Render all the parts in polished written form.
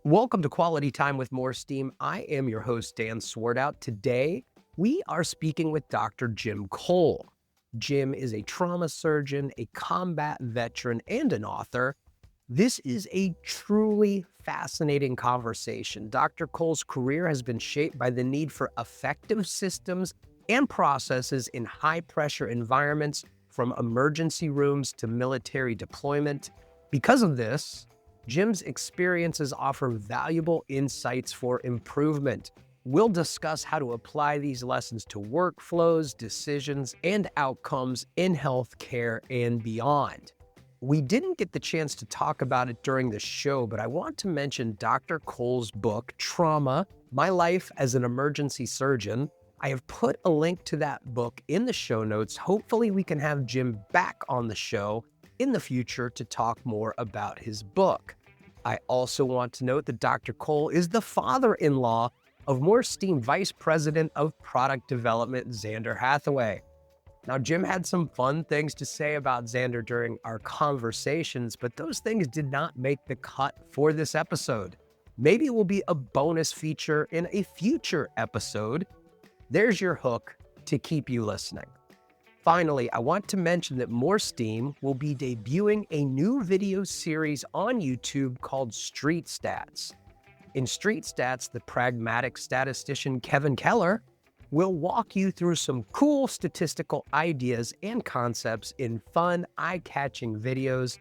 Welcome to Quality Time with MoreSteam. I am your host, Dan Swartout. Today, we are speaking with Dr. Jim Cole. Jim is a trauma surgeon, a combat veteran, and an author. This is a truly fascinating conversation. Dr. Cole's career has been shaped by the need for effective systems and processes in high-pressure environments, from emergency rooms to military deployment. Because of this, Jim's experiences offer valuable insights for improvement. We'll discuss how to apply these lessons to workflows, decisions, and outcomes in healthcare and beyond. We didn't get the chance to talk about it during the show, but I want to mention Dr. Cole's book, Trauma: My Life as an Emergency Surgeon. I have put a link to that book in the show notes. Hopefully, we can have Jim back on the show in the future to talk more about his book. I also want to note that Dr. Cole is the father-in-law of MoreSteam Vice President of Product Development, Xander Hathaway. Now, Jim had some fun things to say about Xander during our conversations, but those things did not make the cut for this episode. Maybe it will be a bonus feature in a future episode. There's your hook to keep you listening. Finally, I want to mention that MoreSteam will be debuting a new video series on YouTube called Street Stats. In Street Stats, the pragmatic statistician Kevin Keller will walk you through some cool statistical ideas and concepts in fun, eye-catching videos.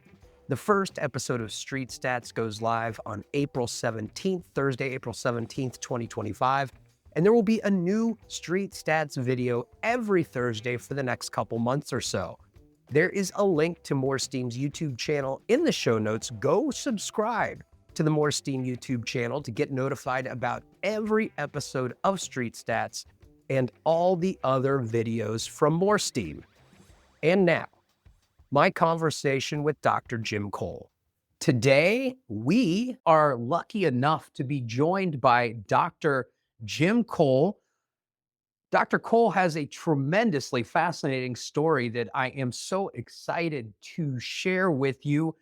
The first episode of Street Stats goes live on April 17th, Thursday, April 17th, 2025. And there will be a new Street Stats video every Thursday for the next couple months or so. There is a link to MoreSteam's YouTube channel in the show notes. Go subscribe to the MoreSteam YouTube channel to get notified about every episode of Street Stats and all the other videos from MoreSteam. And now, my conversation with Dr. Jim Cole. Today, we are lucky enough to be joined by Dr. Jim Cole. Dr. Cole has a tremendously fascinating story that I am so excited to share with you.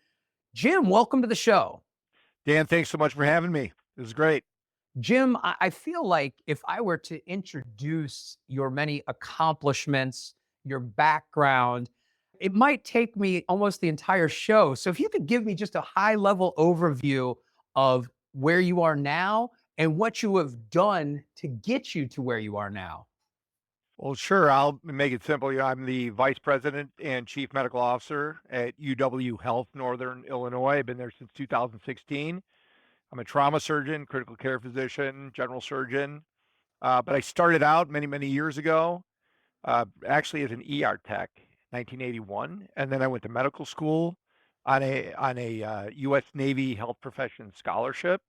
Jim, welcome to the show. Dan, thanks so much for having me. This is great. Jim, I feel like if I were to introduce your many accomplishments, your background, it might take me almost the entire show. So if you could give me just a high-level overview of where you are now and what you have done to get you to where you are now. Well, sure. I'll make it simple. I'm the Vice President and Chief Medical Officer at UW Health, Northern Illinois. I've been there since 2016. I'm a trauma surgeon, critical care physician, general surgeon. But I started out many, many years ago, actually as an ER tech, 1981. And then I went to medical school on a U.S. Navy Health Profession Scholarship.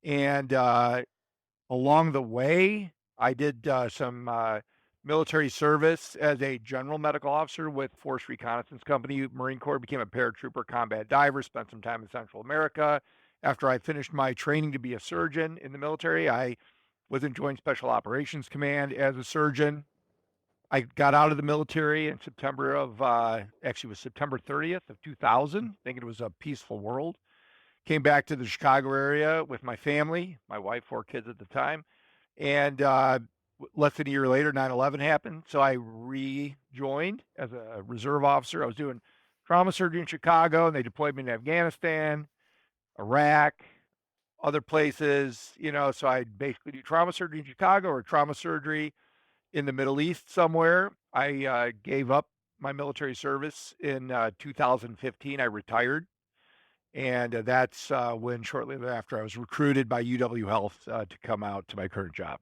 And along the way, I did some military service as a general medical officer with Force Reconnaissance Company, Marine Corps, became a paratrooper combat diver, spent some time in Central America. After I finished my training to be a surgeon in the military, I was in Joint Special Operations Command as a surgeon. I got out of the military in September of, actually it was September 30th of 2000, thinking it was a peaceful world. Came back to the Chicago area with my family, my wife, 4 kids at the time. And less than a year later, 9/11 happened. So I rejoined as a reserve officer. I was doing trauma surgery in Chicago, and they deployed me to Afghanistan, Iraq, other places, so I basically do trauma surgery in Chicago or trauma surgery in the Middle East somewhere. I gave up my military service in 2015. I retired. And that's when shortly thereafter I was recruited by UW Health to come out to my current job.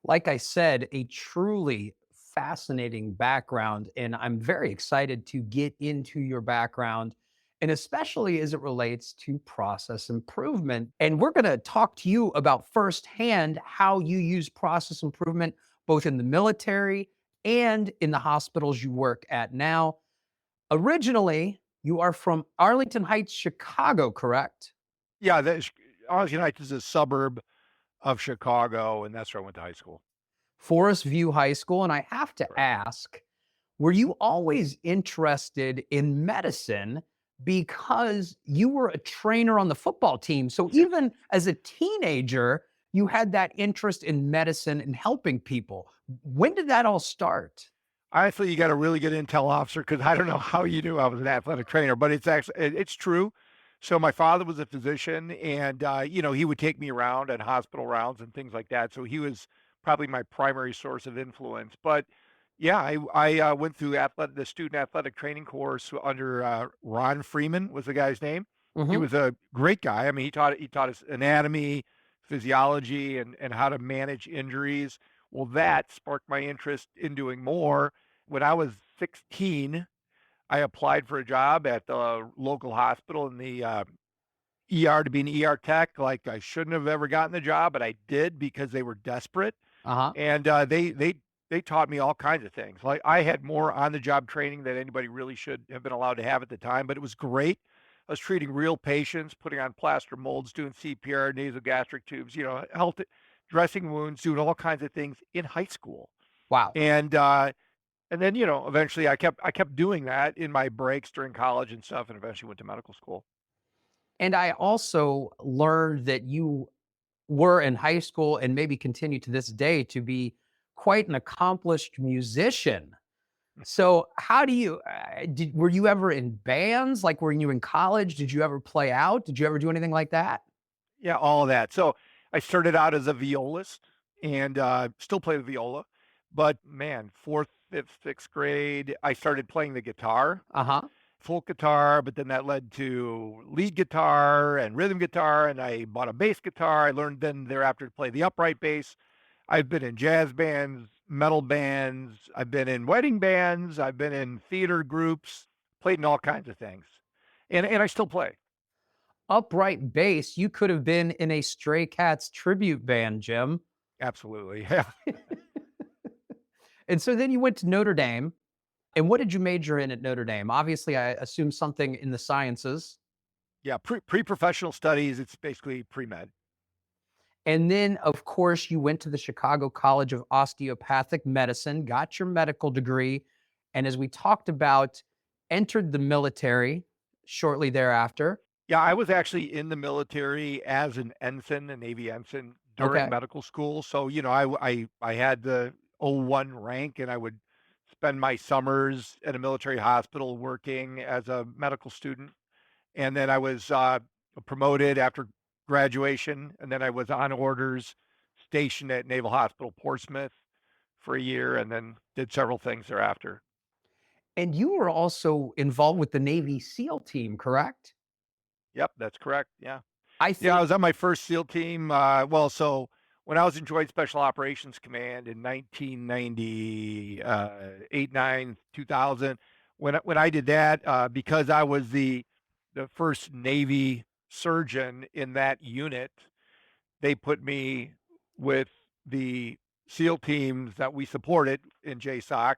Like I said, a truly fascinating background, and I'm very excited to get into your background, and especially as it relates to process improvement. And we're going to talk to you about firsthand how you use process improvement both in the military and in the hospitals you work at now. Originally, you are from Arlington Heights, Chicago, correct? Yeah, Arlington Heights is a suburb of Chicago, and that's where I went to high school. Forest View High School. And I have to Correct. ask, were you always interested in medicine because you were a trainer on the football team. So even as a teenager, you had that interest in medicine and helping people. When did that all start? Honestly, you got a really good intel officer because I don't know how you knew I was an athletic trainer, but it's actually it's true. So my father was a physician, and he would take me around on hospital rounds and things like that. So he was probably my primary source of influence. But yeah, I went through the student athletic training course under Ron Freeman was the guy's name. He Mhm. was a great guy. I mean, he taught us anatomy, physiology, and how to manage injuries. Well, that sparked my interest in doing more. When I was 16, I applied for a job at the local hospital in the ER to be an ER tech. Like I shouldn't have ever gotten the job, but I did because they were desperate, Uh-huh. and they taught me all kinds of things. Like I had more on the job training than anybody really should have been allowed to have at the time, but it was great. I was treating real patients, putting on plaster molds, doing CPR, nasogastric tubes, health, dressing wounds, doing all kinds of things in high school. Wow. And then, eventually I kept doing that in my breaks during college and stuff, and eventually went to medical school. And I also learned that you were in high school and maybe continue to this day to be quite an accomplished musician. So, how do you were you ever in bands? Like, were you in college? Did you ever play out? Did you ever do anything like that? Yeah, all of that. So I started out as a violist and still play the viola, but man, fourth, fifth, sixth grade, I started playing the guitar, Uh huh. folk guitar, but then that led to lead guitar and rhythm guitar, and I bought a bass guitar. I learned then thereafter to play the upright bass. I've been in jazz bands, metal bands, I've been in wedding bands, I've been in theater groups, played in all kinds of things. And I still play. Upright bass, you could have been in a Stray Cats tribute band, Jim. Absolutely. Yeah. And so then you went to Notre Dame. And what did you major in at Notre Dame? Obviously, I assume something in the sciences. Yeah, pre-professional studies, it's basically pre-med. And then, of course, you went to the Chicago College of Osteopathic Medicine, got your medical degree, and as we talked about, entered the military shortly thereafter. Yeah, I was actually in the military as an ensign, a Navy ensign during Okay. medical school. So, I had the O1 rank and I would spend my summers at a military hospital working as a medical student. And then I was promoted after graduation, and then I was on orders stationed at Naval Hospital Portsmouth for a year, and then did several things thereafter. And you were also involved with the Navy SEAL team, correct? Yep, that's correct. Yeah. I Yeah, I think was on my first SEAL team. So when I was in Joint Special Operations Command in 1998, 9, 2000, when I did that, because I was the first Navy surgeon in that unit, they put me with the SEAL teams that we supported in JSOC.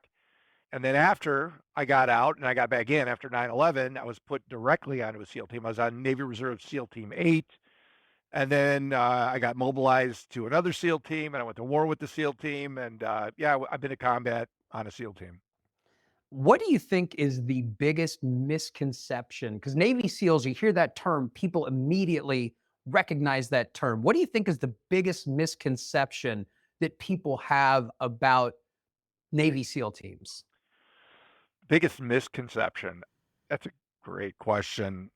And then after I got out and I got back in after 9/11, I was put directly onto a SEAL team. I was on Navy Reserve SEAL Team 8. And then I got mobilized to another SEAL team and I went to war with the SEAL team. And yeah, I've been to combat on a SEAL team. what do you think is the biggest misconception? Because Navy SEALs, you hear that term, people immediately recognize that term. What do you think is the biggest misconception that people have about Navy SEAL teams? Biggest misconception. That's a great question.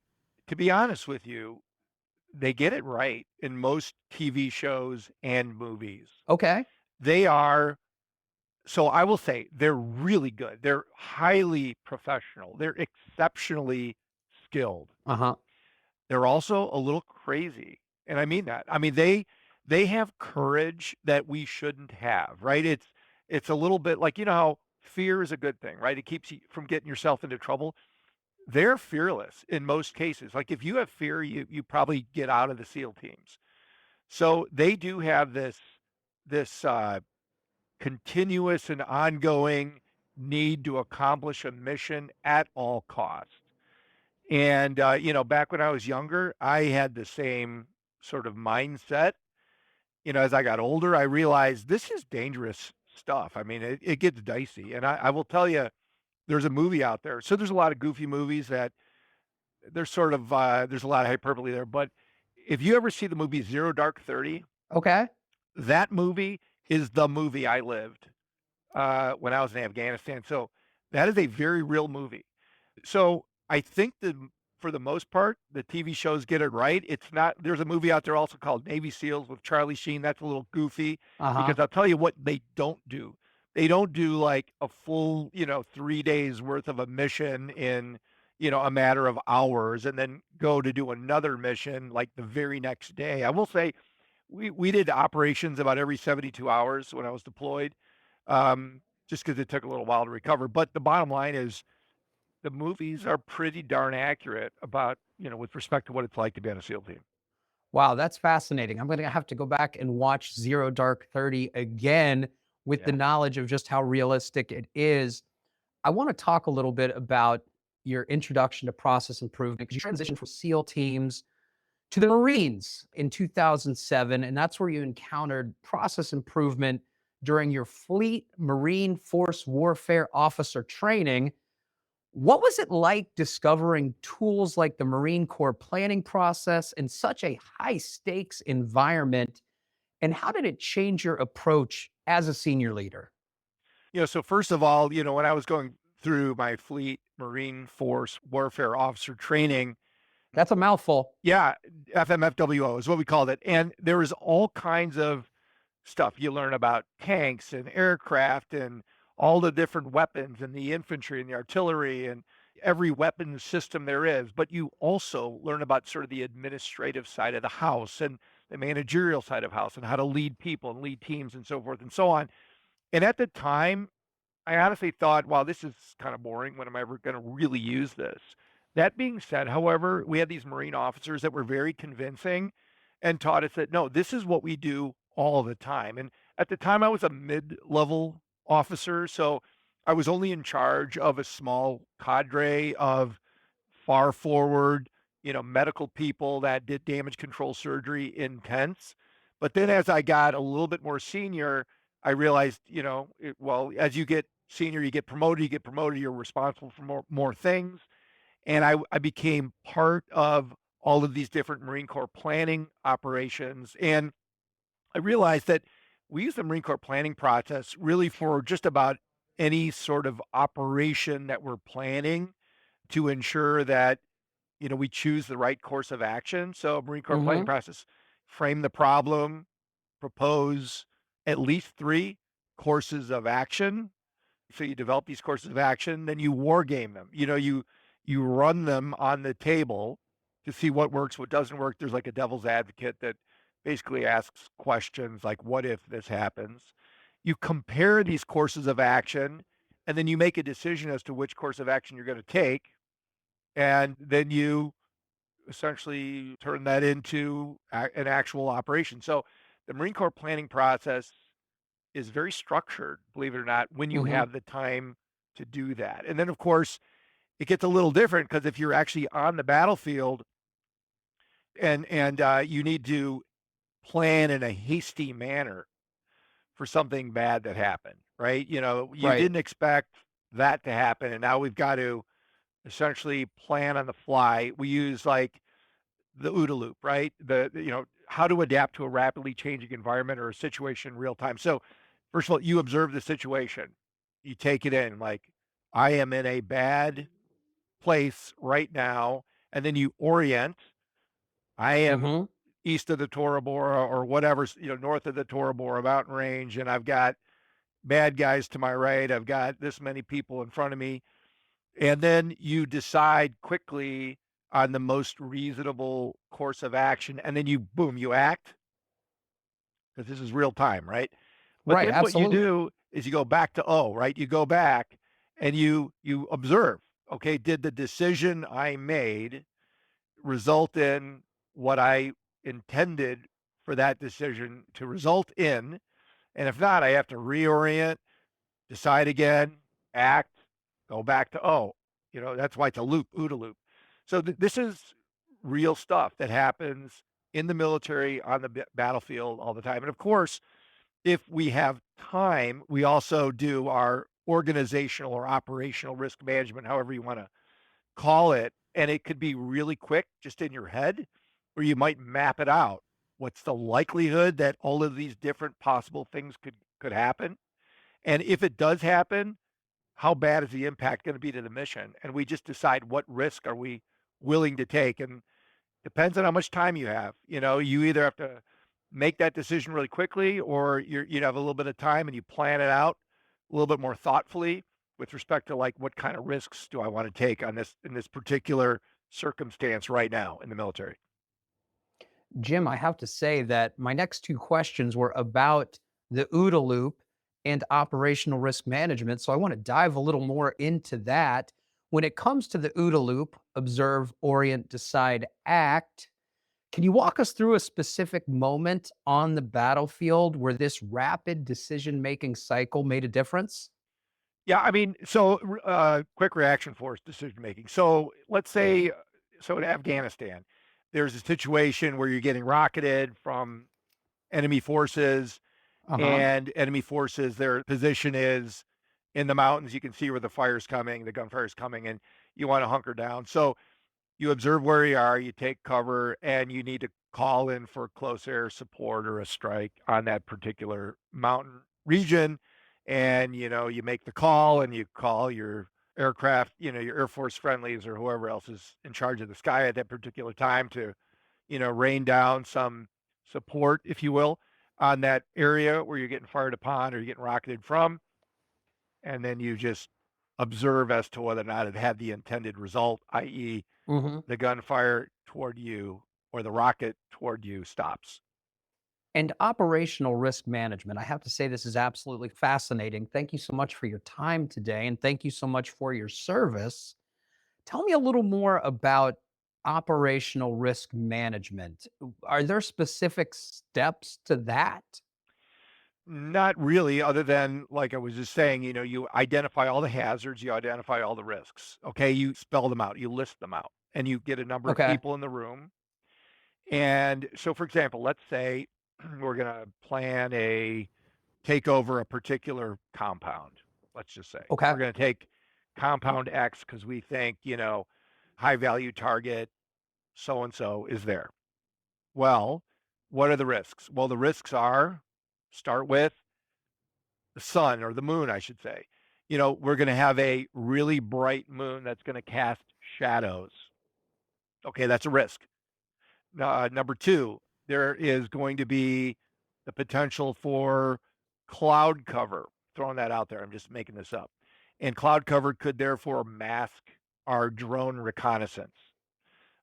To be honest with you, they get it right in most TV shows and movies. Okay. They are, so I will say, they're really good. They're highly professional. They're exceptionally skilled. Uh-huh. They're also a little crazy. And I mean that. I mean, they have courage that we shouldn't have, right? It's a little bit like, how fear is a good thing, right? It keeps you from getting yourself into trouble. They're fearless in most cases. Like if you have fear, you probably get out of the SEAL teams. So they do have this continuous and ongoing need to accomplish a mission at all costs. And back when I was younger, I had the same sort of mindset. As I got older, I realized this is dangerous stuff. I mean, it gets dicey. And I will tell you, there's a movie out there. So there's a lot of goofy movies that there's sort of there's a lot of hyperbole there, but if you ever see the movie Zero Dark 30, Okay. that movie is the movie I lived when I was in Afghanistan. So that is a very real movie. So I think that for the most part, the TV shows get it right. It's not, there's a movie out there also called Navy SEALs with Charlie Sheen. That's a little goofy Uh-huh. because I'll tell you what they don't do. They don't do like a full, 3 days worth of a mission in, a matter of hours and then go to do another mission like the very next day. I will say we did operations about every 72 hours when I was deployed, just because it took a little while to recover. But the bottom line is the movies are pretty darn accurate about, with respect to what it's like to be on a SEAL team. Wow, that's fascinating. I'm going to have to go back and watch Zero Dark 30 again with the Yeah. knowledge of just how realistic it is. I want to talk a little bit about your introduction to process improvement because you transitioned from SEAL teams to the Marines in 2007. And that's where you encountered process improvement during your Fleet Marine Force Warfare Officer training. What was it like discovering tools like the Marine Corps planning process in such a high stakes environment? And how did it change your approach as a senior leader? So first of all, when I was going through my Fleet Marine Force Warfare Officer training, That's a mouthful. yeah, FMFWO is what we called it. And there was all kinds of stuff you learn about tanks and aircraft and all the different weapons and the infantry and the artillery and every weapon system there is. But you also learn about sort of the administrative side of the house and the managerial side of house and how to lead people and lead teams and so forth and so on. And at the time, I honestly thought, wow, this is kind of boring. When am I ever going to really use this? That being said, however, we had these Marine officers that were very convincing and taught us that no, this is what we do all the time. And at the time, I was a mid level officer. So I was only in charge of a small cadre of far forward, medical people that did damage control surgery in tents. But then as I got a little bit more senior, I realized, well, as you get senior, you get promoted, you're responsible for more things. And I became part of all of these different Marine Corps planning operations. And I realized that we use the Marine Corps planning process really for just about any sort of operation that we're planning to ensure that we choose the right course of action. So Marine Corps planning Hmm. process, frame the problem, propose at least 3 courses of action. So you develop these courses of action, then you war game them. You run them on the table to see what works, what doesn't work. There's like a devil's advocate that basically asks questions like, what if this happens? You compare these courses of action, and then you make a decision as to which course of action you're going to take. And then you essentially turn that into an actual operation. So the Marine Corps planning process is very structured, believe it or not, when you Hmm. have the time to do that. And then, of course, it gets a little different because if you're actually on the battlefield and you need to plan in a hasty manner for something bad that happened, right? You Right. didn't expect that to happen, and now we've got to essentially plan on the fly. We use like the OODA loop, right? How to adapt to a rapidly changing environment or a situation in real time. So, first of all, you observe the situation, you take it in, like, I am in a bad place right now, and then you orient. I am Hmm. east of the Tora Bora or whatever, north of the Tora Bora mountain range, and I've got bad guys to my right. I've got this many people in front of me. And then you decide quickly on the most reasonable course of action. And then boom, you act because this is real time, right? But Right. then what you Absolutely. do is you go back to O, right? You go back and you observe, okay, did the decision I made result in what I intended for that decision to result in? And if not, I have to reorient, decide again, act, go back to O. That's why it's a loop, OODA loop. So this is real stuff that happens in the military on the battlefield all the time. And of course, if we have time, we also do our organizational or operational risk management, however you want to call it, And it could be really quick just in your head, or you might map it out. What's the likelihood that all of these different possible things could happen? And if it does happen, how bad is the impact going to be to the mission? And we just decide what risk are we willing to take. And depends on how much time you have. You either have to make that decision really quickly, or you have a little bit of time and you plan it out a little bit more thoughtfully with respect to like what kind of risks do I want to take on this in this particular circumstance right now in the military. Jim, I have to say that my next two questions were about the OODA loop and operational risk management. So I want to dive a little more into that. When it comes to the OODA loop, observe, orient, decide, act, can you walk us through a specific moment on the battlefield where this rapid decision making cycle made a difference? Yeah, I mean, so quick reaction force decision making. So let's say, so in Afghanistan, there's a situation where you're getting rocketed from enemy forces, Uh huh. and enemy forces, their position is in the mountains. You can see where the fire's coming, the gunfire is coming, and you want to hunker down. So you observe where you are, you take cover, and you need to call in for close air support or a strike on that particular mountain region. And, you make the call and you call your aircraft, your Air Force friendlies or whoever else is in charge of the sky at that particular time to, rain down some support, if you will, on that area where you're getting fired upon or you're getting rocketed from. And then you just observe as to whether or not it had the intended result, i.e., Hmm. the gunfire toward you or the rocket toward you stops. And operational risk management. I have to say, this is absolutely fascinating. Thank you so much for your time today. And thank you so much for your service. Tell me a little more about operational risk management. Are there specific steps to that? Not really, other than like I was just saying, you identify all the hazards, you identify all the risks. Okay, you spell them out, you list them out, and you get a number of Okay. people in the room. And so, for example, let's say we're going to plan a take over a particular compound. Let's just say Okay. we're going to take compound X because we think, high value target so and so is there. Well, what are the risks? Well, the risks are start with the sun or the moon, I should say. We're going to have a really bright moon that's going to cast shadows. Okay, that's a risk. Number two, there is going to be the potential for cloud cover. Throwing that out there, I'm just making this up. And cloud cover could therefore mask our drone reconnaissance.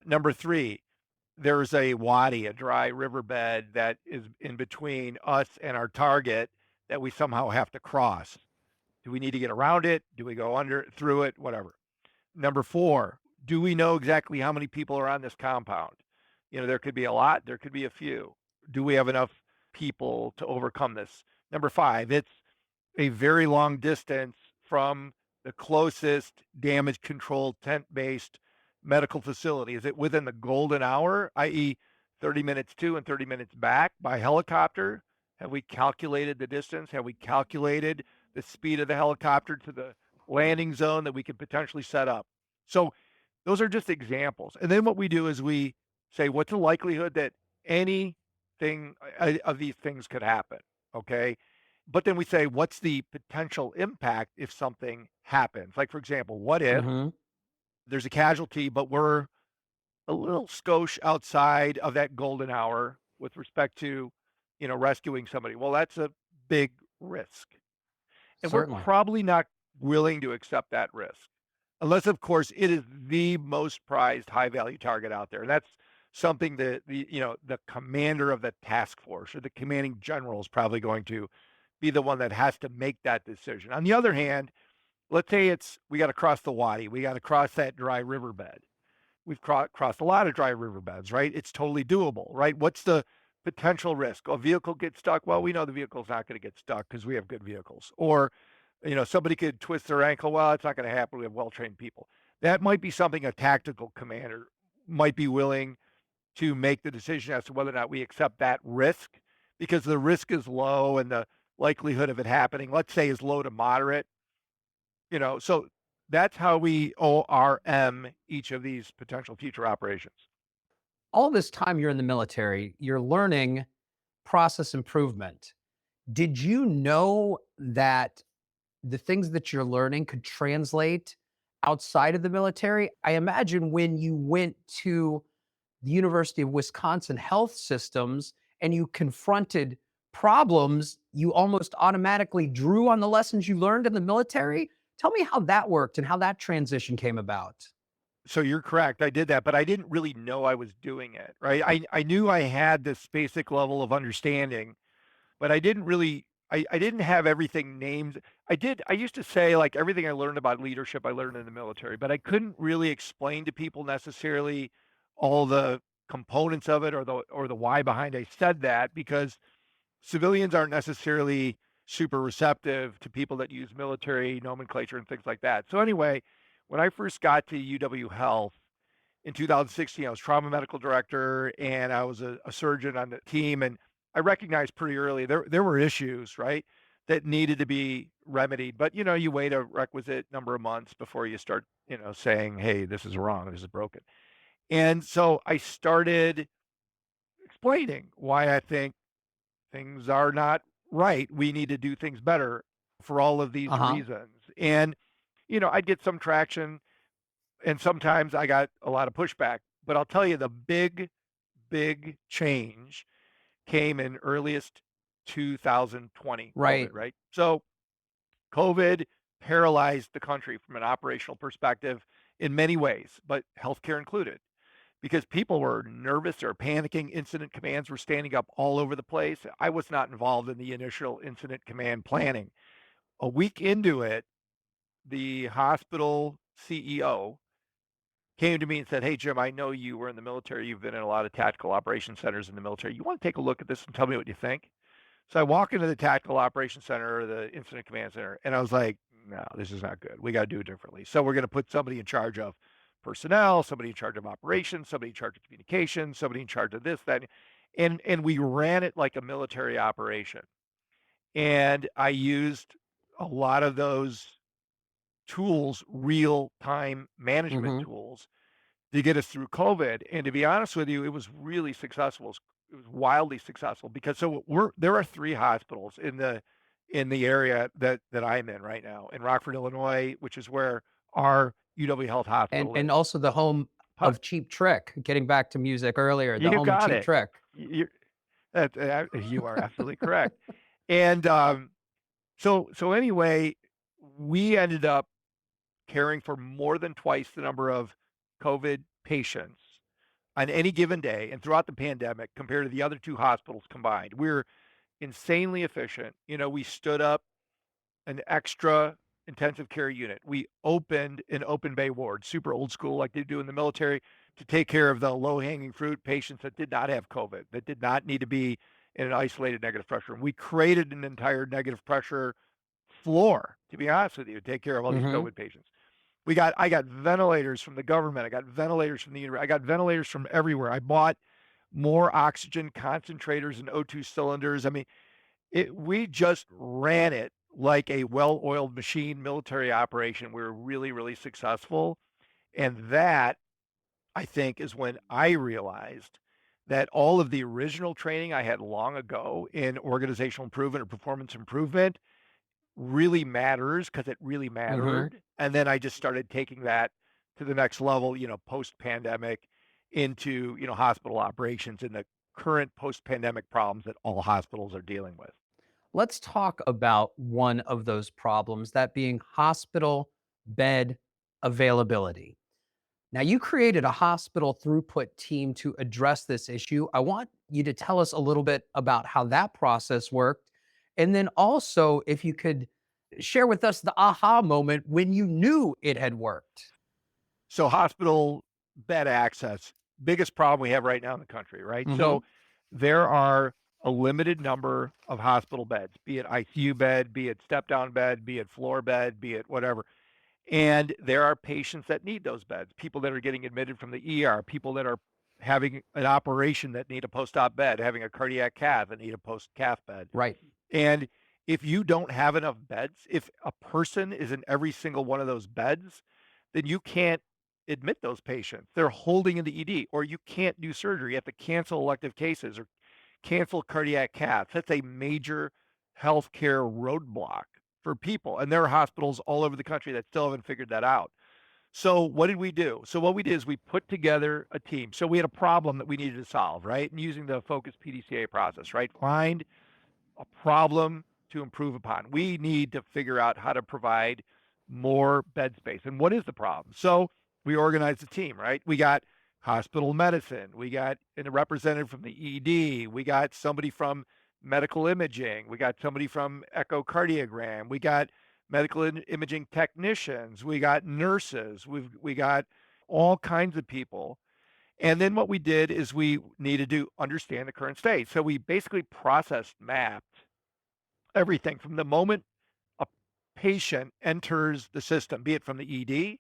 Number three, there's a wadi, a dry riverbed that is in between us and our target that we somehow have to cross. Do we need to get around it? Do we go under, through it? Whatever. Number four, do we know exactly how many people are on this compound? There could be a lot, there could be a few. Do we have enough people to overcome this? Number five, it's a very long distance from the closest damage controlled tent based medical facility. Is it within the golden hour, i.e., 30 minutes to and 30 minutes back by helicopter? Have we calculated the distance? Have we calculated the speed of the helicopter to the landing zone that we could potentially set up? So, those are just examples. And then what we do is we say, what's the likelihood that anything of these things could happen? Okay. But then we say, what's the potential impact if something happens? Like, for example, what if Hmm. there's a casualty, but we're a little skosh outside of that golden hour with respect to, rescuing somebody? Well, that's a big risk. And we're Certainly. probably not willing to accept that risk. Unless, of course, it is the most prized high value target out there. And that's something that the commander of the task force or the commanding general is probably going to be the one that has to make that decision. On the other hand, let's say we got to cross the wadi, we got to cross that dry riverbed. We've crossed a lot of dry riverbeds, right? It's totally doable, right? What's the potential risk? A vehicle gets stuck. Well, we know the vehicle's not going to get stuck because we have good vehicles. Or, somebody could twist their ankle. Well, it's not going to happen. We have well-trained people. That might be something a tactical commander might be willing to make the decision as to whether or not we accept that risk because the risk is low and the likelihood of it happening, let's say, is low to moderate. So that's how we ORM each of these potential future operations. All this time you're in the military, you're learning process improvement. Did you know that the things that you're learning could translate outside of the military? I imagine when you went to the University of Wisconsin Health Systems and you confronted problems, you almost automatically drew on the lessons you learned in the military. Tell me how that worked and how that transition came about. So you're correct. I did that, but I didn't really know I was doing it, right? I knew I had this basic level of understanding, but I didn't have everything named. I used to say like everything I learned about leadership I learned in the military, but I couldn't really explain to people necessarily all the components of it or the why behind I said that because civilians aren't necessarily super receptive to people that use military nomenclature and things like that. So anyway, when I first got to UW Health in 2016, I was trauma medical director and I was a surgeon on the team. And I recognized pretty early there were issues, right, that needed to be remedied. But you wait a requisite number of months before you start, saying, hey, this is wrong, this is broken. And so I started explaining why I think things are not right. We need to do things better for all of these Uh-huh. reasons. And, I'd get some traction and sometimes I got a lot of pushback. But I'll tell you, the big change came in earliest 2020, COVID, Right. right? So COVID paralyzed the country from an operational perspective in many ways, but healthcare included, because people were nervous or panicking. Incident commands were standing up all over the place. I was not involved in the initial incident command planning. A week into it, the hospital CEO came to me and said, hey, Jim, I know you were in the military. You've been in a lot of tactical operation centers in the military. You want to take a look at this and tell me what you think? So I walk into the tactical operations center or the incident command center, and I was like, no, this is not good. We got to do it differently. So we're going to put somebody in charge of personnel, somebody in charge of operations, somebody in charge of communication, somebody in charge of this, that, and we ran it like a military operation. And I used a lot of those tools, real time management Mhm. tools, to get us through COVID. And to be honest with you, it was really successful. It was wildly successful because there are three hospitals in the area that I'm in right now in Rockford, Illinois, which is where our UW Health And Hospital and is. also the home Huh, of Cheap Trick, getting back to music earlier, the you home of got Cheap it. Trick. You you are absolutely correct. And so anyway, we ended up caring for more than twice the number of COVID patients on any given day and throughout the pandemic compared to the other two hospitals combined. We're insanely efficient. We stood up an extra intensive care unit. We opened an open bay ward, super old school like they do in the military, to take care of the low hanging fruit patients that did not have COVID, that did not need to be in an isolated negative pressure room. We created an entire negative pressure floor, to be honest with you, to take care of all these Mhm. COVID patients. I got ventilators from the government. I got ventilators from the university. I got ventilators from everywhere. I bought more oxygen concentrators and O2 cylinders. I mean, we just ran it like a well-oiled machine military operation. We were really, really successful. And that, I think, is when I realized that all of the original training I had long ago in organizational improvement or performance improvement really matters because it really Mhm. mattered. And then I just started taking that to the next level, post pandemic into, hospital operations and the current post pandemic problems that all hospitals are dealing with. Let's talk about one of those problems, that being hospital bed availability. Now, you created a hospital throughput team to address this issue. I want you to tell us a little bit about how that process worked. And then also, if you could share with us the aha moment when you knew it had worked. So, hospital bed access, biggest problem we have right now in the country, right? Hmm. So, there are a limited number of hospital beds, be it ICU bed, be it step down bed, be it floor bed, be it whatever. And there are patients that need those beds, people that are getting admitted from the ER, people that are having an operation that need a post op bed, having a cardiac cath that need a post cath bed. Right. And If you don't have enough beds, if a person is in every single one of those beds, then you can't admit those patients. They're holding in the ED, or you can't do surgery. You have to cancel elective cases or cancel cardiac caths. That's a major healthcare roadblock for people. And there are hospitals all over the country that still haven't figured that out. So what did we do? So what we did is we put together a team. So we had a problem that we needed to solve, right? And using the focus PDCA process, right? Find a problem to improve upon. We need to figure out how to provide more bed space. And what is the problem? So we organized a team, right? We got hospital medicine, we got a representative from the ED, we got somebody from medical imaging, we got somebody from echocardiogram, we got medical imaging technicians, we got nurses, we got all kinds of people. And then what we did is we needed to understand the current state. So we basically processed, mapped everything from the moment a patient enters the system, be it from the ED,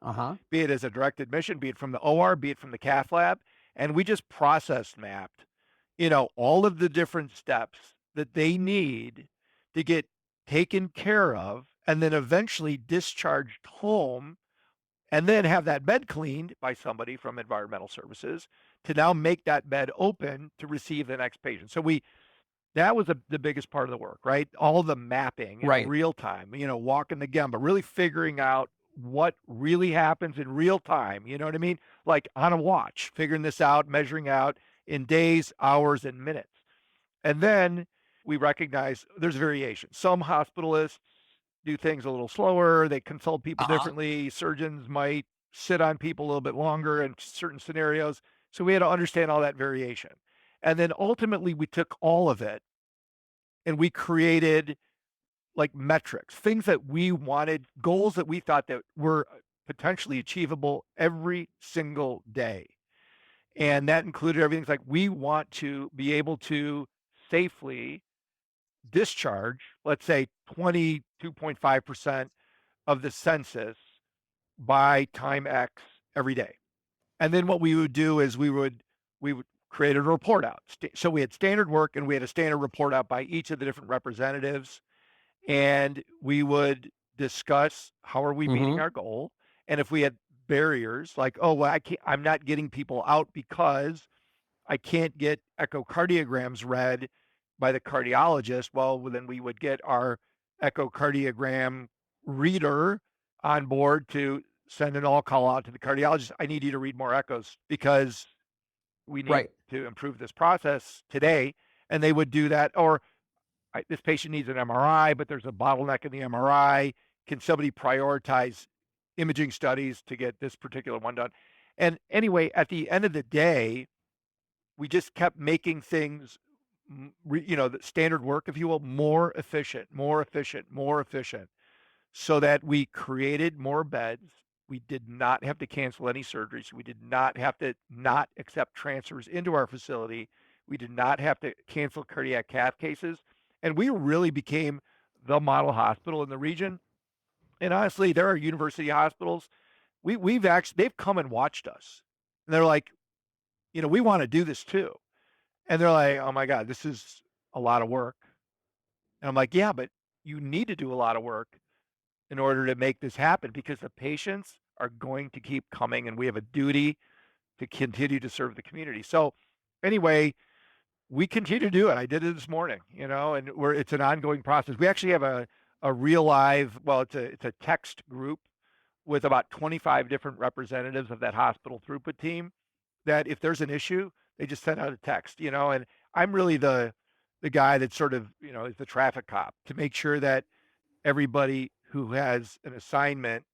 be it as a direct admission, be it from the OR, be it from the cath lab. And we just process mapped, all of the different steps that they need to get taken care of and then eventually discharged home and then have that bed cleaned by somebody from environmental services to now make that bed open to receive the next patient. So that was the biggest part of the work, right? All the mapping in Right. real time, walking the gemba, really figuring out what really happens in real time. You know what I mean? Like on a watch, figuring this out, measuring out in days, hours, and minutes. And then we recognize there's variation. Some hospitalists do things a little slower. They consult people differently. Surgeons might sit on people a little bit longer in certain scenarios. So we had to understand all that variation. And then ultimately we took all of it and we created like metrics, things that we wanted, goals that we thought that were potentially achievable every single day. And that included everything like we want to be able to safely discharge, let's say 22.5% of the census by time X every day. And then what we would do is we would create a report out. So we had standard work and we had a standard report out by each of the different representatives. And we would discuss how are we meeting our goal. And if we had barriers like, oh, well, I'm not getting people out because I can't get echocardiograms read by the cardiologist. Well, then we would get our echocardiogram reader on board to send an all call out to the cardiologist. I need you to read more echoes because we need to improve this process today. And they would do that. Or this patient needs an MRI, but there's a bottleneck in the MRI. Can somebody prioritize imaging studies to get this particular one done? And anyway, at the end of the day, we just kept making things, the standard work, if you will, more efficient, so that we created more beds. We did not have to cancel any surgeries. We did not have to not accept transfers into our facility. We did not have to cancel cardiac cath cases. And we really became the model hospital in the region. And honestly, there are university hospitals. They've come and watched us. And they're like, we want to do this too. And they're like, oh my God, this is a lot of work. And I'm like, yeah, but you need to do a lot of work in order to make this happen because the patients are going to keep coming and we have a duty to continue to serve the community. So anyway, we continue to do it. I did it this morning, and it's an ongoing process. We actually have a real live, well, it's a text group with about 25 different representatives of that hospital throughput team that if there's an issue, they just send out a text, and I'm really the guy that sort of, is the traffic cop to make sure that everybody who has an assignment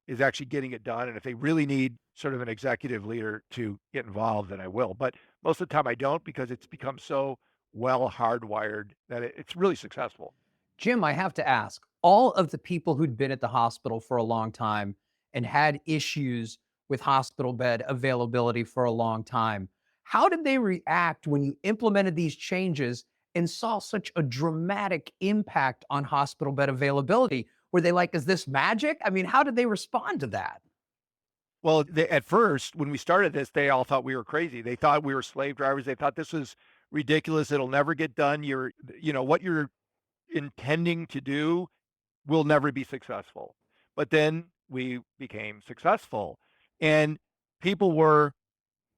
is actually getting it done. And if they really need sort of an executive leader to get involved, then I will. But most of the time I don't because it's become so well hardwired that it's really successful. Jim, I have to ask, all of the people who'd been at the hospital for a long time and had issues with hospital bed availability for a long time, how did they react when you implemented these changes and saw such a dramatic impact on hospital bed availability? Were they like, is this magic? I mean, how did they respond to that? Well, at first, when we started this, they all thought we were crazy. They thought we were slave drivers. They thought this was ridiculous. It'll never get done. What you're intending to do will never be successful. But then we became successful, and people were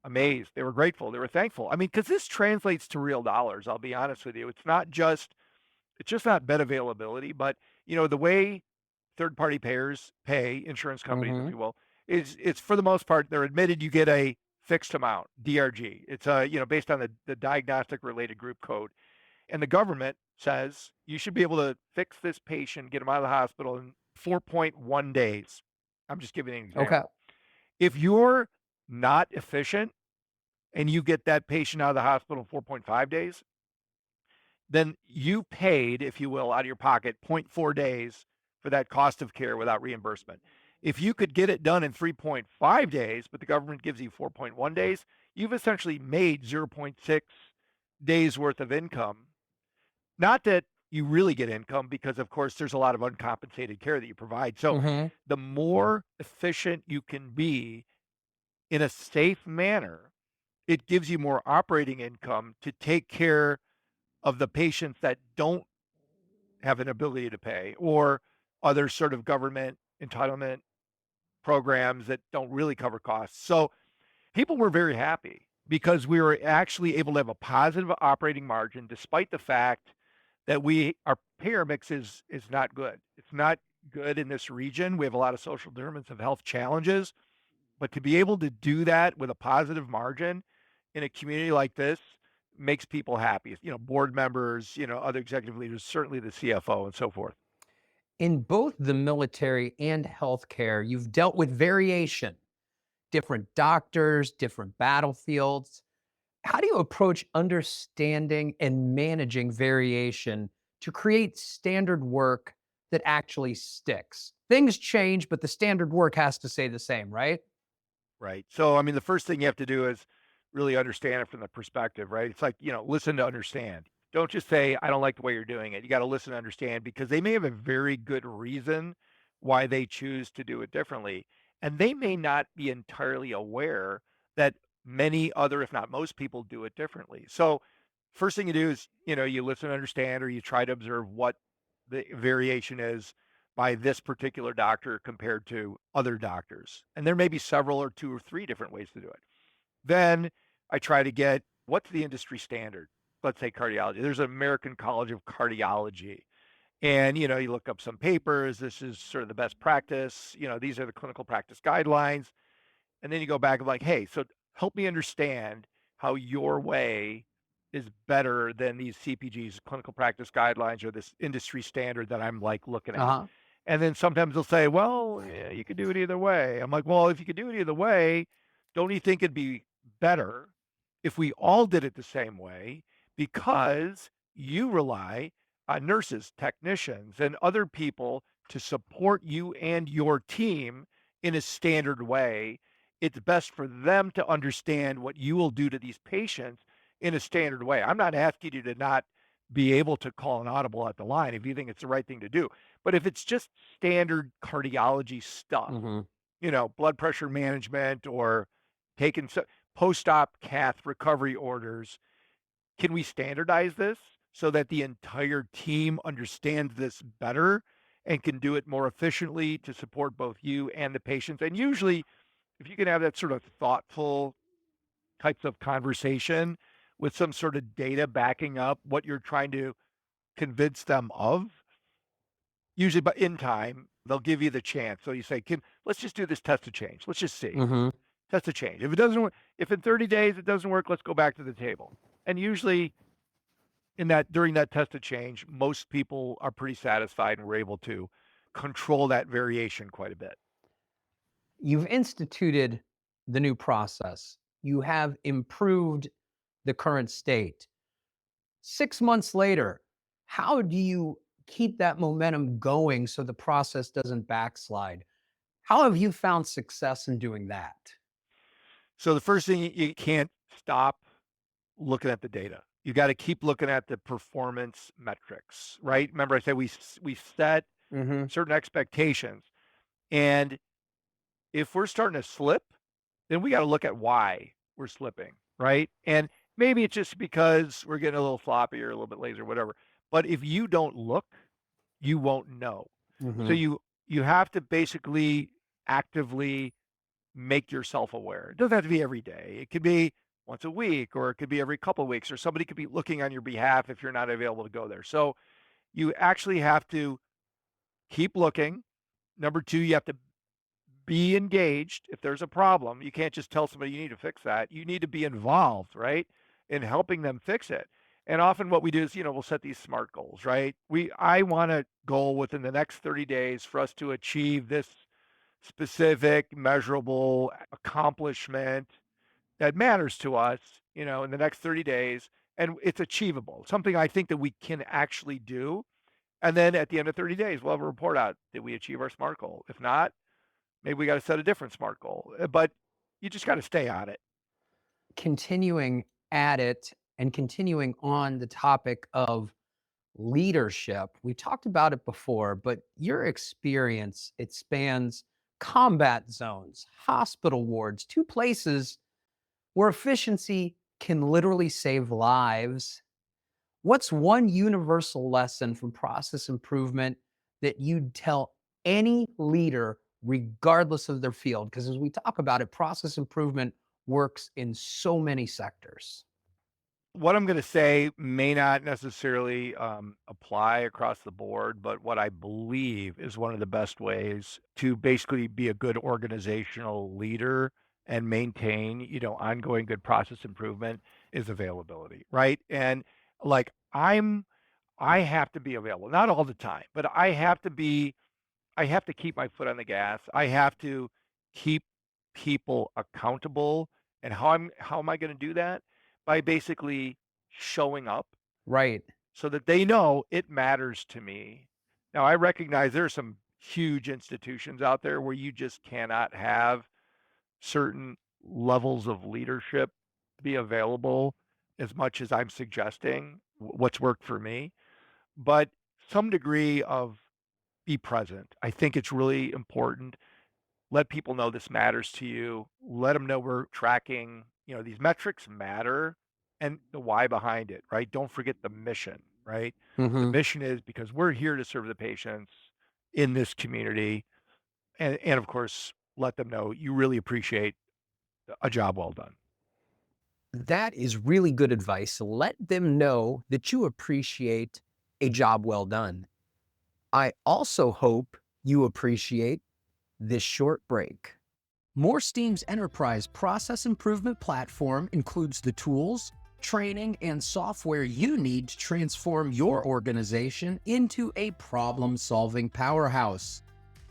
amazed. They were grateful. They were thankful. I mean, because this translates to real dollars. I'll be honest with you. It's just not bed availability, but the way third party payers pay, insurance companies, if Hmm. you will, is it's for the most part they're admitted you get a fixed amount, DRG. It's based on the diagnostic related group code. And the government says you should be able to fix this patient, get them out of the hospital in 4.1 days. I'm just giving an Okay. example. If you're not efficient and you get that patient out of the hospital in 4.5 days, then you paid, if you will, out of your pocket 0.4 days for that cost of care without reimbursement. If you could get it done in 3.5 days, but the government gives you 4.1 days, you've essentially made 0.6 days worth of income. Not that you really get income, because of course there's a lot of uncompensated care that you provide. So Hmm. the more efficient you can be in a safe manner, it gives you more operating income to take care of the patients that don't have an ability to pay, or other sort of government entitlement programs that don't really cover costs. So people were very happy because we were actually able to have a positive operating margin despite the fact that our payer mix is not good. It's not good in this region. We have a lot of social determinants of health challenges, but to be able to do that with a positive margin in a community like this makes people happy. Board members, other executive leaders, certainly the CFO and so forth. In both the military and healthcare, you've dealt with variation, different doctors, different battlefields. How do you approach understanding and managing variation to create standard work that actually sticks? Things change, but the standard work has to stay the same, right? Right. So, I mean, the first thing you have to do is really understand it from the perspective, right? It's like, listen to understand. Don't just say, I don't like the way you're doing it. You got to listen to understand, because they may have a very good reason why they choose to do it differently. And they may not be entirely aware that many other, if not most people, do it differently. So, first thing you do is, you listen and understand, or you try to observe what the variation is by this particular doctor compared to other doctors. And there may be several or two or three different ways to do it. Then I try to get, what's the industry standard? Let's say cardiology. There's an American College of Cardiology. And, you look up some papers. This is sort of the best practice. These are the clinical practice guidelines. And then you go back and like, hey, so help me understand how your way is better than these CPGs, clinical practice guidelines, or this industry standard that I'm like looking Uh at. huh. And then sometimes they'll say, well, yeah, you could do it either way. I'm like, well, if you could do it either way, don't you think it'd be better if we all did it the same way? Because you rely on nurses, technicians, and other people to support you and your team in a standard way. It's best for them to understand what you will do to these patients in a standard way. I'm not asking you to not be able to call an audible at the line if you think it's the right thing to do. But if it's just standard cardiology stuff, Hmm. blood pressure management, or taking post-op cath recovery orders, can we standardize this so that the entire team understands this better and can do it more efficiently to support both you and the patients? And usually, if you can have that sort of thoughtful types of conversation with some sort of data backing up what you're trying to convince them of, usually, but in time, they'll give you the chance. So you say, let's just do this test of change. Let's just see. Hmm. Test of change. If it doesn't work, if in 30 days it doesn't work, let's go back to the table. And usually during that test of change, most people are pretty satisfied and we're able to control that variation quite a bit. You've instituted the new process, you have improved the current state. 6 months later, how do you keep that momentum going so the process doesn't backslide? How have you found success in doing that? So the first thing, you can't stop looking at the data. You got to keep looking at the performance metrics, right? Remember, I said we set Hmm. certain expectations, and if we're starting to slip, then we got to look at why we're slipping, right? And Maybe it's just because we're getting a little floppy or a little bit lazy or whatever. But if you don't look, you won't know. So Hmm. you have to basically actively make yourself aware. It doesn't have to be every day. It could be once a week, or it could be every couple of weeks, or somebody could be looking on your behalf if you're not available to go there. So you actually have to keep looking. Number two, you have to be engaged. If there's a problem, you can't just tell somebody you need to fix that. You need to be involved, right, in helping them fix it. And often what we do is, we'll set these SMART goals, right? I want a goal within the next 30 days for us to achieve this specific, measurable accomplishment that matters to us, in the next 30 days. And it's achievable, something I think that we can actually do. And then at the end of 30 days, we'll have a report out. Did we achieve our SMART goal? If not, maybe we got to set a different SMART goal. But you just got to stay on it. Continuing at it and continuing on the topic of leadership, we talked about it before, but your experience, it spans combat zones, hospital wards, two places where efficiency can literally save lives. What's one universal lesson from process improvement that you'd tell any leader, regardless of their field? Because as we talk about it, process improvement works in so many sectors. What I'm going to say may not necessarily apply across the board, but what I believe is one of the best ways to basically be a good organizational leader and maintain, ongoing good process improvement is availability, right? And like I have to be available, not all the time, but I have to keep my foot on the gas. I have to keep people accountable. And how am I going to do that? By basically showing up Right. so that they know it matters to me. Now, I recognize there are some huge institutions out there where you just cannot have certain levels of leadership be available as much as I'm suggesting what's worked for me. But some degree of be present. I think it's really important. Let people know this matters to you. Let them know we're tracking, these metrics matter and the why behind it, right? Don't forget the mission, right? The Hmm. mission is because we're here to serve the patients in this community. And of course, let them know you really appreciate a job well done. That is really good advice. Let them know that you appreciate a job well done. I also hope you appreciate this short break. MoreSteam's enterprise process improvement platform includes the tools, training, and software you need to transform your organization into a problem-solving powerhouse.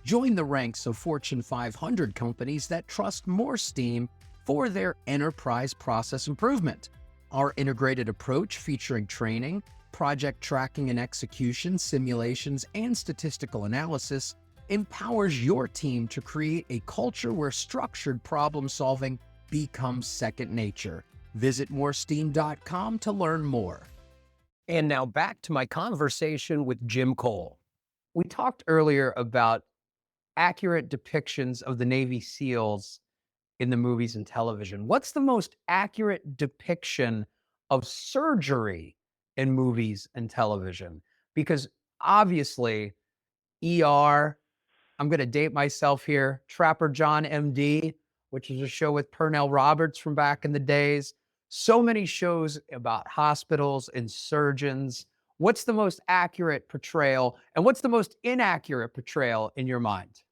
Join the ranks of Fortune 500 companies that trust MoreSteam for their enterprise process improvement. Our integrated approach featuring training, project tracking and execution, simulations, and statistical analysis empowers your team to create a culture where structured problem solving becomes second nature. Visit moresteam.com to learn more. And now back to my conversation with Jim Cole. We talked earlier about accurate depictions of the Navy SEALs in the movies and television. What's the most accurate depiction of surgery in movies and television? Because obviously, ER, I'm going to date myself here, Trapper John MD, which is a show with Pernell Roberts from back in the days. So many shows about hospitals and surgeons. What's the most accurate portrayal and what's the most inaccurate portrayal in your mind?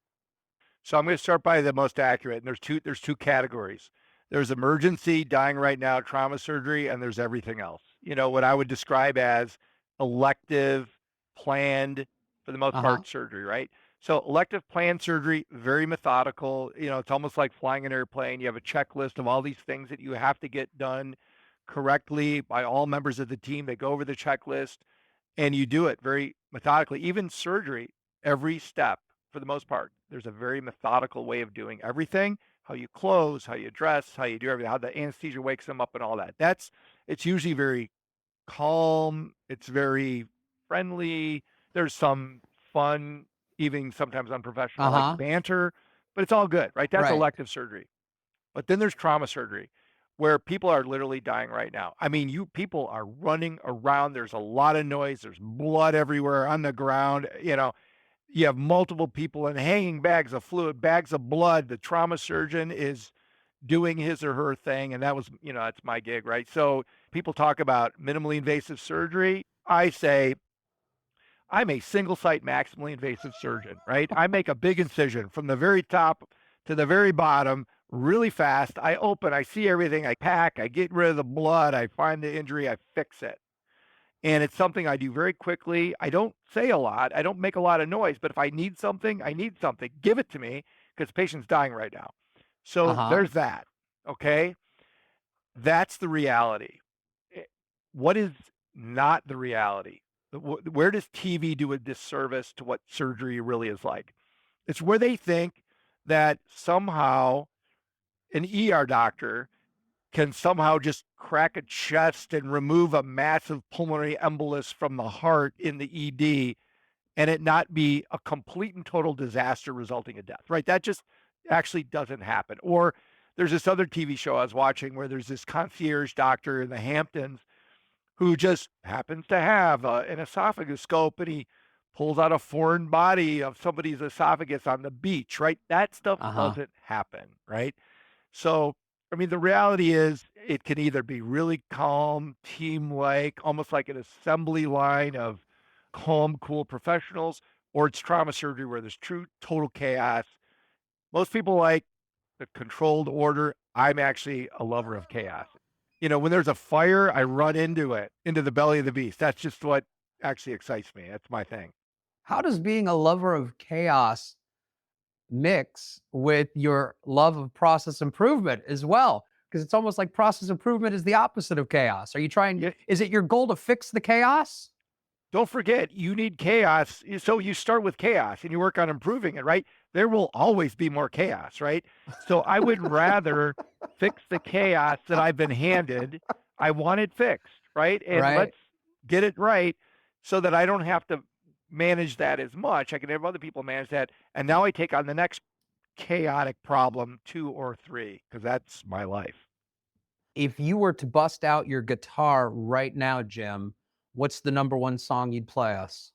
So I'm going to start by the most accurate. And there's two categories. There's emergency, dying right now, trauma surgery, and there's everything else. What I would describe as elective, planned, for the most Uh-huh. part, surgery, right? So elective planned surgery, very methodical. It's almost like flying an airplane. You have a checklist of all these things that you have to get done correctly by all members of the team. They go over the checklist and you do it very methodically. Even surgery, every step, for the most part, there's a very methodical way of doing everything. How you close, how you dress, how you do everything, how the anesthesia wakes them up, and all that. It's usually very calm. It's very friendly. There's some fun, even sometimes unprofessional, like Uh-huh. banter, but it's all good, right? That's Right. elective surgery. But then there's trauma surgery, where people are literally dying right now. I mean, you people are running around. There's a lot of noise. There's blood everywhere on the ground. You have multiple people and hanging bags of fluid, bags of blood. The trauma surgeon is doing his or her thing. And that was, that's my gig, right? So people talk about minimally invasive surgery. I say, I'm a single site maximally invasive surgeon, right? I make a big incision from the very top to the very bottom really fast. I open, I see everything, I pack, I get rid of the blood, I find the injury, I fix it. And it's something I do very quickly. I don't say a lot, I don't make a lot of noise, but if I need something, I need something. Give it to me because the patient's dying right now. So Uh-huh. there's that. Okay. That's the reality. Eh, What is not the reality? Where does TV do a disservice to what surgery really is like? It's where they think that somehow an ER doctor can somehow just crack a chest and remove a massive pulmonary embolus from the heart in the ED and it not be a complete and total disaster resulting in death, right? That just actually doesn't happen. Or there's this other TV show I was watching where there's this concierge doctor in the Hamptons who just happens to have an esophagoscope and he pulls out a foreign body of somebody's esophagus on the beach, right? That stuff Uh-huh. doesn't happen, right? So, I mean, the reality is it can either be really calm, team like, almost like an assembly line of calm, cool professionals, or it's trauma surgery where there's true, total chaos. Most people like the controlled order. I'm actually a lover of chaos. When there's a fire, I run into it, into the belly of the beast. That's just what actually excites me. That's my thing. How does being a lover of chaos mix with your love of process improvement as well? Because it's almost like process improvement is the opposite of chaos. Are you trying, Yeah, is it your goal to fix the chaos? don't forget, you need chaos. So you start with chaos and you work on improving it, right? There will always be more chaos, right? So I would rather fix the chaos that I've been handed. I want it fixed, right? And Right. let's get it right so that I don't have to manage that as much. I can have other people manage that. And now I take on the next chaotic problem, 2 or 3, because that's my life. If you were to bust out your guitar right now, Jim, what's the number one song you'd play us?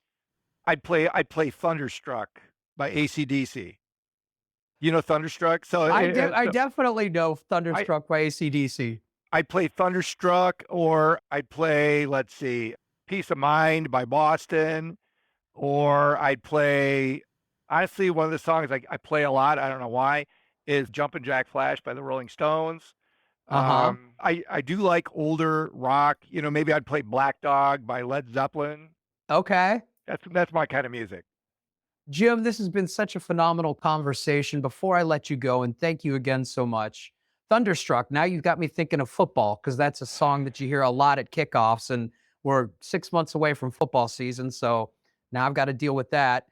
I'd play Thunderstruck by AC/DC. You know Thunderstruck? So, I definitely know I Thunderstruck by AC/DC. I'd play Thunderstruck, or I'd play, let's see, Peace of Mind by Boston, or I'd play, honestly, one of the songs I play a lot, I don't know why, is Jumpin' Jack Flash by the Rolling Stones. Uh-huh. I do like older rock. Maybe I'd play Black Dog by Led Zeppelin. Okay. That's my kind of music. Jim, this has been such a phenomenal conversation. Before I let you go, and thank you again so much. Thunderstruck, now you've got me thinking of football because that's a song that you hear a lot at kickoffs, and we're 6 months away from football season. So now I've got to deal with that.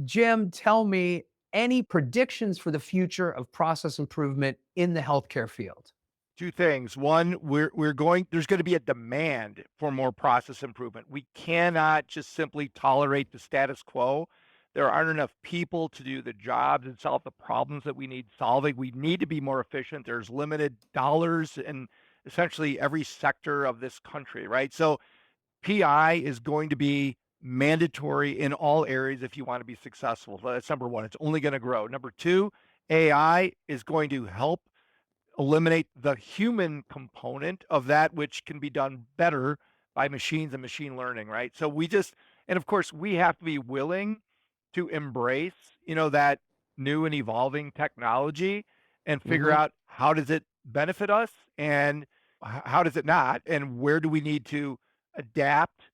Jim, tell me any predictions for the future of process improvement in the healthcare field? Two things. One, there's going to be a demand for more process improvement. We cannot just simply tolerate the status quo. There aren't enough people to do the jobs and solve the problems that we need solving. We need to be more efficient. There's limited dollars in essentially every sector of this country, right? So PI is going to be mandatory in all areas if you want to be successful. So that's number one. It's only going to grow. Number two, AI is going to help eliminate the human component of that which can be done better by machines and machine learning, right? So and of course, we have to be willing to embrace, that new and evolving technology and figure Mhm. out how does it benefit us and how does it not, and where do we need to adapt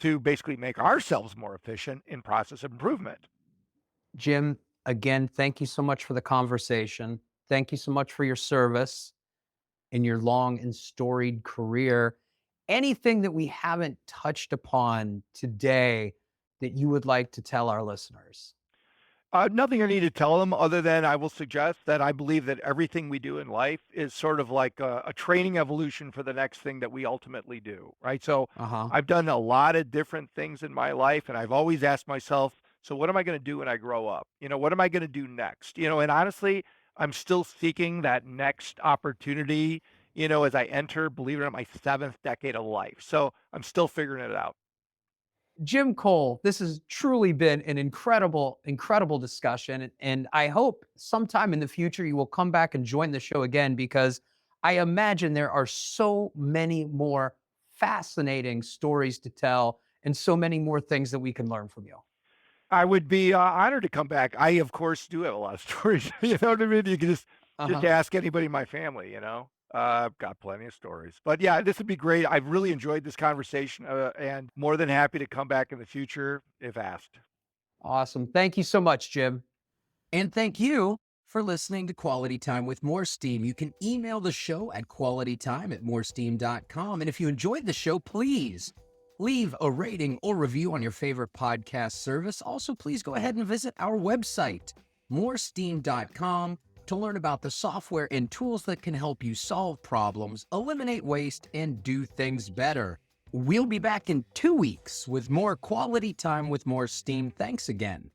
to basically make ourselves more efficient in process improvement. Jim, again, thank you so much for the conversation. Thank you so much for your service in your long and storied career. Anything that we haven't touched upon today that you would like to tell our listeners? Nothing I need to tell them other than I will suggest that I believe that everything we do in life is sort of like a training evolution for the next thing that we ultimately do, right? So Uh-huh. I've done a lot of different things in my life, and I've always asked myself, so what am I going to do when I grow up? What am I going to do next? And honestly, I'm still seeking that next opportunity, as I enter, believe it or not, my 7th decade of life. So I'm still figuring it out. Jim Cole, this has truly been an incredible, incredible discussion. And I hope sometime in the future you will come back and join the show again, because I imagine there are so many more fascinating stories to tell and so many more things that we can learn from you. I would be honored to come back. I, of course, do have a lot of stories. You know what I mean? You can just ask anybody in my family. I've got plenty of stories. But yeah, this would be great. I've really enjoyed this conversation, and more than happy to come back in the future if asked. Awesome. Thank you so much, Jim. And thank you for listening to Quality Time with MoreSteam. You can email the show at qualitytime@moresteam.com. And if you enjoyed the show, please leave a rating or review on your favorite podcast service. Also, please go ahead and visit our website, moresteam.com, to learn about the software and tools that can help you solve problems, eliminate waste, and do things better. We'll be back in 2 weeks with more Quality Time with MoreSteam. Thanks again.